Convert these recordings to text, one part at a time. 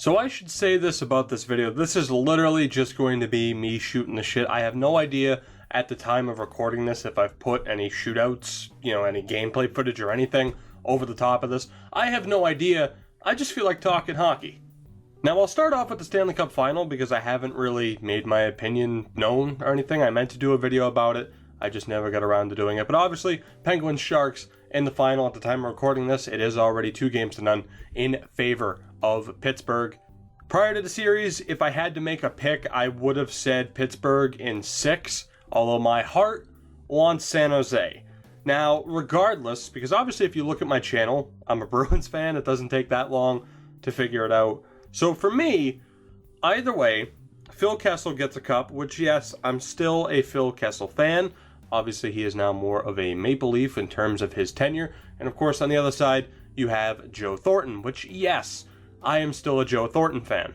So I should say this about this video. This is literally just going to be me shooting the shit. I have no idea at the time of recording this if I've put any shootouts, any gameplay footage or anything over the top of this. I have no idea. I just feel like talking hockey. Now I'll start off with the Stanley Cup Final because I haven't really made my opinion known or anything. I meant to do a video about it. I just never got around to doing it. But obviously, Penguins Sharks in the final at the time of recording this. It is already 2-0 in favor of Pittsburgh. Prior to the series, if I had to make a pick, I would have said Pittsburgh in 6, although my heart wants San Jose. Now, regardless, because obviously if you look at my channel, I'm a Bruins fan. It doesn't take that long to figure it out. So for me, either way, Phil Kessel gets a cup, which yes, I'm still a Phil Kessel fan. Obviously, he is now more of a Maple Leaf in terms of his tenure. And of course, on the other side, you have Joe Thornton, which yes, I am still a Joe Thornton fan.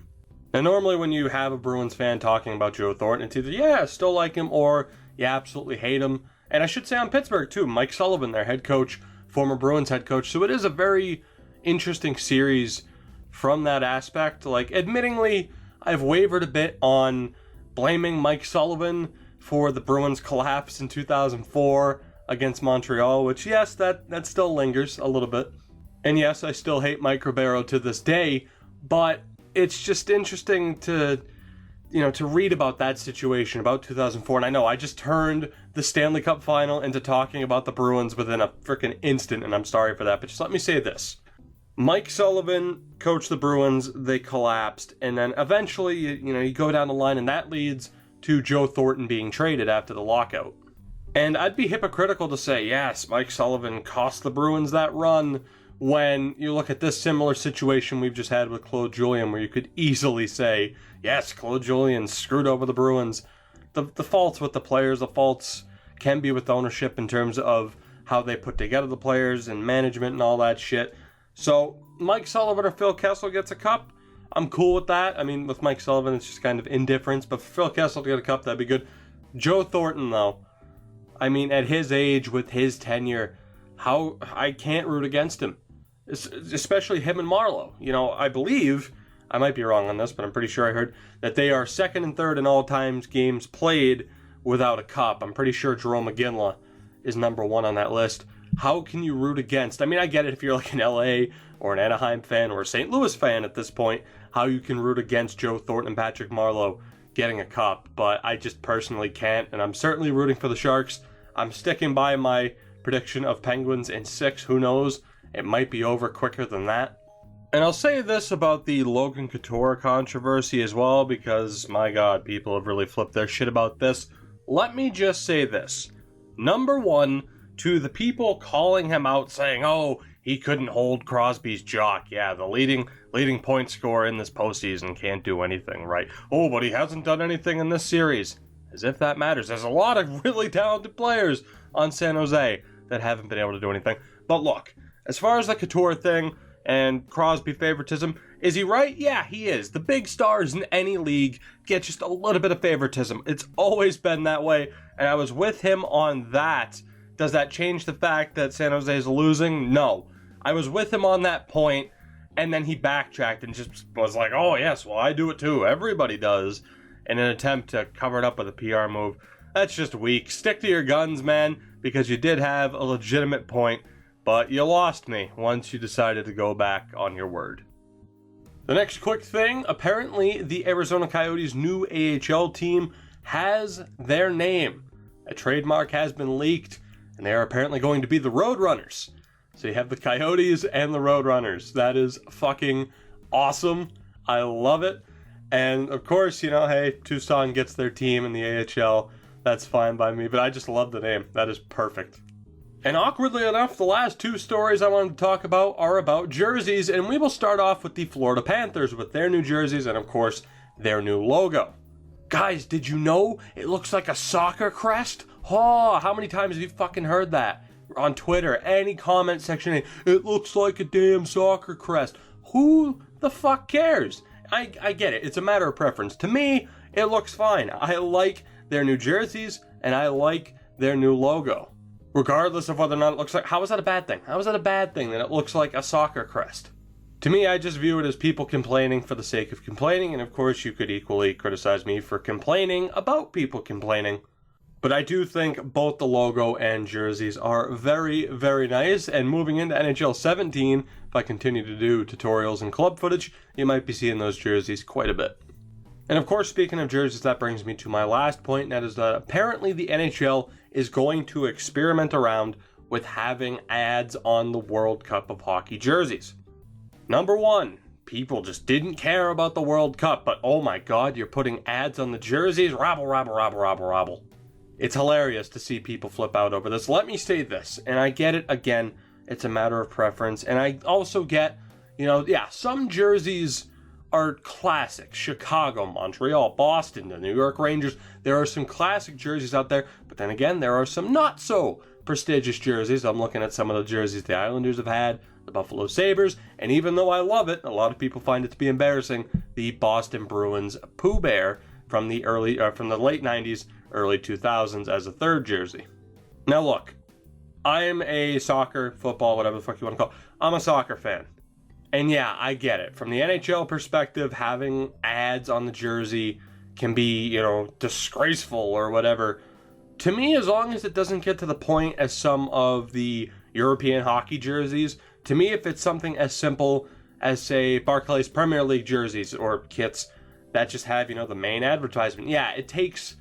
Now, normally when you have a Bruins fan talking about Joe Thornton, it's either, yeah, still like him, or you absolutely hate him. And I should say on Pittsburgh, too, Mike Sullivan, their head coach, former Bruins head coach. So it is a very interesting series from that aspect. Like, admittingly, I've wavered a bit on blaming Mike Sullivan for the Bruins' collapse in 2004 against Montreal, which, yes, that still lingers a little bit. And yes, I still hate Mike Ribeiro to this day, but it's just interesting to read about that situation, about 2004. And I know I just turned the Stanley Cup Final into talking about the Bruins within a freaking instant, and I'm sorry for that, but just let me say this. Mike Sullivan coached the Bruins, they collapsed, and then eventually, you go down the line, and that leads to Joe Thornton being traded after the lockout. And I'd be hypocritical to say, yes, Mike Sullivan cost the Bruins that run, when you look at this similar situation we've just had with Claude Julien, where you could easily say, yes, Claude Julien screwed over the Bruins. The faults with the players, the faults can be with ownership in terms of how they put together the players and management and all that shit. So, Mike Sullivan or Phil Kessel gets a cup. I'm cool with that. I mean, with Mike Sullivan, it's just kind of indifference. But for Phil Kessel to get a cup, that'd be good. Joe Thornton, though. I mean, at his age, with his tenure, I can't root against him. Especially him and Marlowe. I believe, I might be wrong on this, but I'm pretty sure I heard that they are second and third in all-time games played without a cup. I'm pretty sure Jerome McGinley is number 1 on that list. How can you root against? I mean, I get it if you're like an LA or an Anaheim fan or a St. Louis fan at this point, how you can root against Joe Thornton and Patrick Marleau getting a cup, but I just personally can't, and I'm certainly rooting for the Sharks. I'm sticking by my prediction of Penguins in 6. Who knows? It might be over quicker than that. And I'll say this about the Logan Couture controversy as well, because, my God, people have really flipped their shit about this. Let me just say this. Number 1, to the people calling him out saying, oh, he couldn't hold Crosby's jock. Yeah, the leading point scorer in this postseason can't do anything, right? Oh, but he hasn't done anything in this series. As if that matters. There's a lot of really talented players on San Jose that haven't been able to do anything. But look, as far as the Couture thing and Crosby favoritism, is he right? Yeah, he is. The big stars in any league get just a little bit of favoritism. It's always been that way, and I was with him on that. Does that change the fact that San Jose is losing? No. I was with him on that point, and then he backtracked and just was like, oh, yes, well, I do it too. Everybody does, in an attempt to cover it up with a PR move. That's just weak. Stick to your guns, man, because you did have a legitimate point, but you lost me once you decided to go back on your word. The next quick thing, apparently the Arizona Coyotes' new AHL team has their name. A trademark has been leaked, and they are apparently going to be the Roadrunners. So you have the Coyotes and the Roadrunners. That is fucking awesome. I love it. And of course, hey, Tucson gets their team in the AHL. That's fine by me, but I just love the name. That is perfect. And awkwardly enough, the last 2 stories I wanted to talk about are about jerseys, and we will start off with the Florida Panthers with their new jerseys and, of course, their new logo. Guys, did you know it looks like a soccer crest? Oh, how many times have you fucking heard that? On Twitter, any comment section, it looks like a damn soccer crest. Who the fuck cares? I get it. It's a matter of preference. To me, it looks fine. I like their new jerseys, and I like their new logo. Regardless of whether or not it looks like... How is that a bad thing? How is that a bad thing that it looks like a soccer crest? To me, I just view it as people complaining for the sake of complaining, and of course you could equally criticize me for complaining about people complaining. But I do think both the logo and jerseys are very, very nice, and moving into NHL 17, if I continue to do tutorials and club footage, you might be seeing those jerseys quite a bit. And of course, speaking of jerseys, that brings me to my last point, and that is that apparently the NHL is going to experiment around with having ads on the World Cup of Hockey jerseys. Number one, people just didn't care about the World Cup, but oh my god, you're putting ads on the jerseys? Rabble, rabble, rabble, rabble, rabble. It's hilarious to see people flip out over this. Let me say this, and I get it, again, it's a matter of preference, and I also get, some jerseys are classic. Chicago, Montreal, Boston, the New York Rangers. There are some classic jerseys out there, but then again, there are some not so prestigious jerseys. I'm looking at some of the jerseys the Islanders have had, the Buffalo Sabres, and even though I love it, a lot of people find it to be embarrassing, the Boston Bruins Pooh Bear from the late 90s, early 2000s as a third jersey. Now look, I'm a soccer, football, whatever the fuck you want to call it, I'm a soccer fan. And yeah, I get it. From the NHL perspective, having ads on the jersey can be, disgraceful or whatever. To me, as long as it doesn't get to the point as some of the European hockey jerseys, to me, if it's something as simple as, say, Barclays Premier League jerseys or kits that just have, the main advertisement, yeah, it takes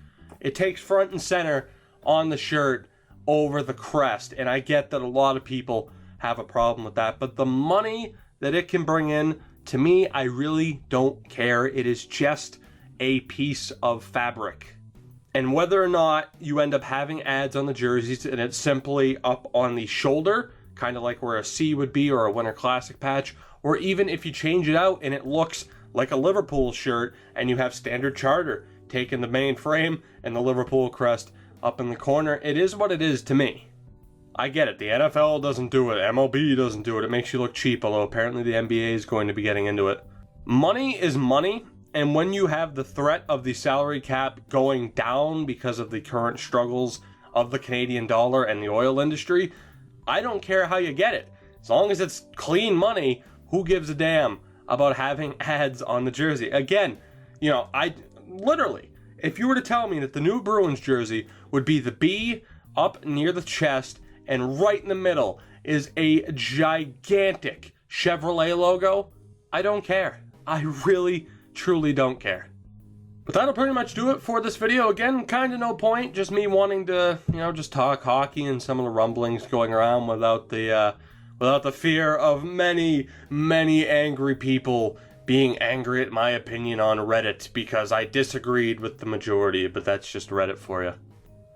front and center on the shirt over the crest, and I get that a lot of people have a problem with that, but the money that it can bring in, to me, I really don't care. It is just a piece of fabric. And whether or not you end up having ads on the jerseys and it's simply up on the shoulder, kind of like where a C would be or a Winter Classic patch, or even if you change it out and it looks like a Liverpool shirt and you have Standard Charter taking the main frame and the Liverpool crest up in the corner, it is what it is to me. I get it. The NFL doesn't do it. MLB doesn't do it. It makes you look cheap, although apparently the NBA is going to be getting into it. Money is money, and when you have the threat of the salary cap going down because of the current struggles of the Canadian dollar and the oil industry, I don't care how you get it. As long as it's clean money, who gives a damn about having ads on the jersey? Again, I literally, if you were to tell me that the new Bruins jersey would be the B up near the chest and right in the middle is a gigantic Chevrolet logo, I don't care. I really, truly don't care. But that'll pretty much do it for this video. Again, kind of no point, just me wanting to, just talk hockey and some of the rumblings going around without the fear of many, many angry people being angry at my opinion on Reddit because I disagreed with the majority, but that's just Reddit for you.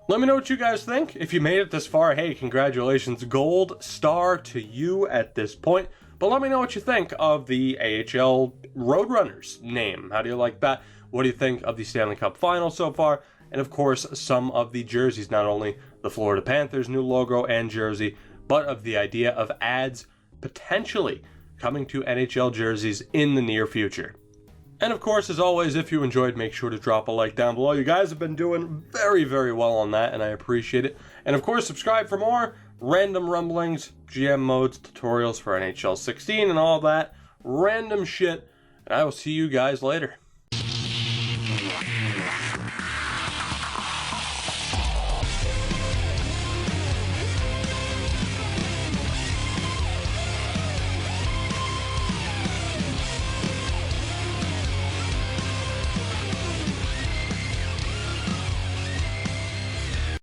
Let me know what you guys think. If you made it this far, hey, congratulations, gold star to you at this point. But let me know what you think of the AHL Roadrunners name. How do you like that? What do you think of the Stanley Cup Final so far? And of course, some of the jerseys, not only the Florida Panthers new logo and jersey, but of the idea of ads potentially coming to NHL jerseys in the near future. And of course, as always, if you enjoyed, make sure to drop a like down below. You guys have been doing very, very well on that, and I appreciate it. And of course, subscribe for more random rumblings, GM modes, tutorials for NHL 16, and all that random shit. And I will see you guys later.